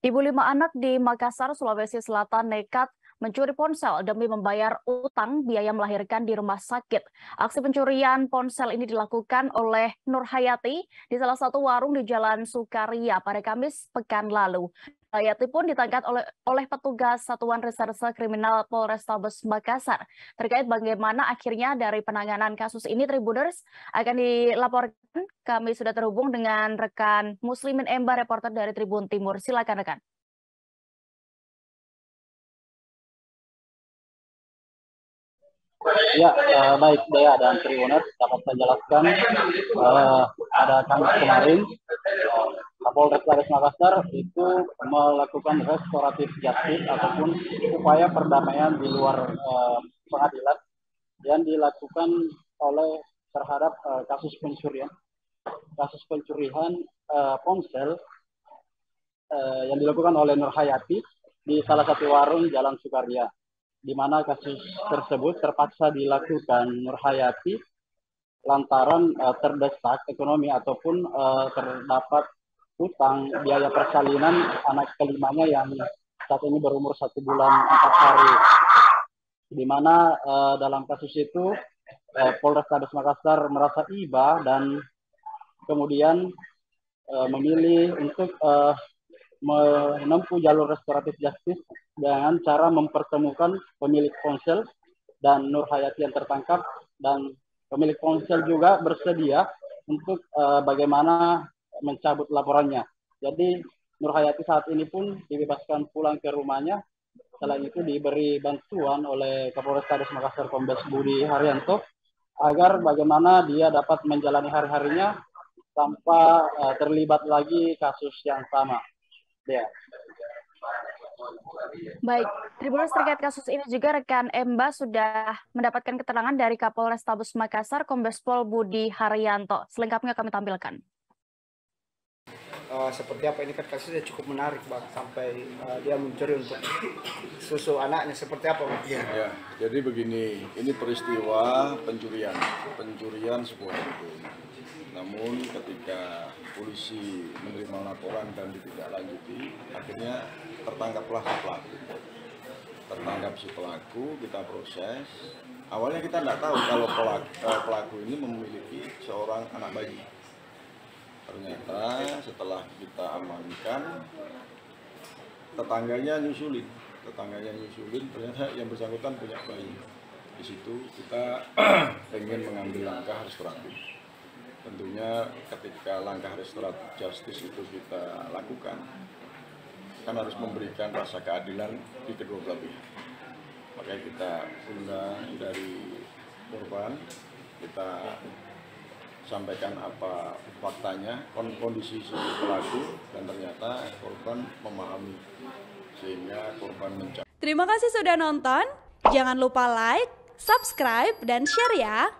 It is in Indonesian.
Ibu 5 anak di Makassar, Sulawesi Selatan nekat mencuri ponsel demi membayar utang biaya melahirkan di rumah sakit. Aksi pencurian ponsel ini dilakukan oleh Nur Hayati di salah satu warung di Jalan Sukaria pada Kamis pekan lalu. Hayati pun ditangkap oleh petugas Satuan Reserse Kriminal Polrestabes Makassar. Terkait bagaimana akhirnya dari penanganan kasus ini, Tribuners akan dilaporkan. Kami sudah terhubung dengan rekan Muslimin Emba, reporter dari Tribun Timur. Silakan rekan. Ya, baik Dea dan Tribuners dapat saya jelaskan pada Kamis kemarin Kapolres Makassar itu melakukan restoratif justice ataupun upaya perdamaian di luar pengadilan yang dilakukan oleh terhadap kasus pencurian ponsel yang dilakukan oleh Nur Hayati di salah satu warung Jalan Sukaria, di mana kasus tersebut terpaksa dilakukan Nur Hayati lantaran terdesak ekonomi ataupun terdapat utang biaya persalinan anak kelimanya yang saat ini berumur 1 bulan 4 hari. Di mana dalam kasus itu Polrestabes Makassar merasa iba dan kemudian memilih untuk menempuh jalur restoratif justice dengan cara mempertemukan pemilik ponsel dan Nur Hayati yang tertangkap, dan pemilik ponsel juga bersedia untuk bagaimana mencabut laporannya. Jadi Nur Hayati saat ini pun dibebaskan pulang ke rumahnya. Selain itu diberi bantuan oleh Kapolrestabes Makassar Kombes Budi Haryanto agar bagaimana dia dapat menjalani hari-harinya tanpa terlibat lagi kasus yang sama. Ya. Baik, Tribuners, terkait kasus ini juga rekan Emba sudah mendapatkan keterangan dari Kapolrestabes Makassar, Kombes Pol Budi Haryanto. Selengkapnya kami tampilkan. Seperti apa ini kan kasusnya cukup menarik, Bang, sampai dia mencuri untuk susu anaknya, seperti apa, Bang? Ya, jadi begini, ini peristiwa pencurian sebuah gedung. Namun ketika polisi menerima laporan dan ditindaklanjuti, akhirnya tertangkaplah si pelaku, kita proses. Awalnya kita tidak tahu kalau pelaku ini memiliki seorang anak bayi. Ternyata setelah kita amankan, tetangganya nyusulin, ternyata yang bersangkutan punya bayi. Di situ kita ingin mengambil langkah restoratif. Tentunya ketika langkah restoratif justice itu kita lakukan, kan harus memberikan rasa keadilan di kedua belah pihak. Makanya kita undang dari korban, kita sampaikan apa faktanya, kondisi si pelaku, dan ternyata korban memahami, sehingga korban mencari. Terima kasih sudah nonton, jangan lupa like, subscribe, dan share ya.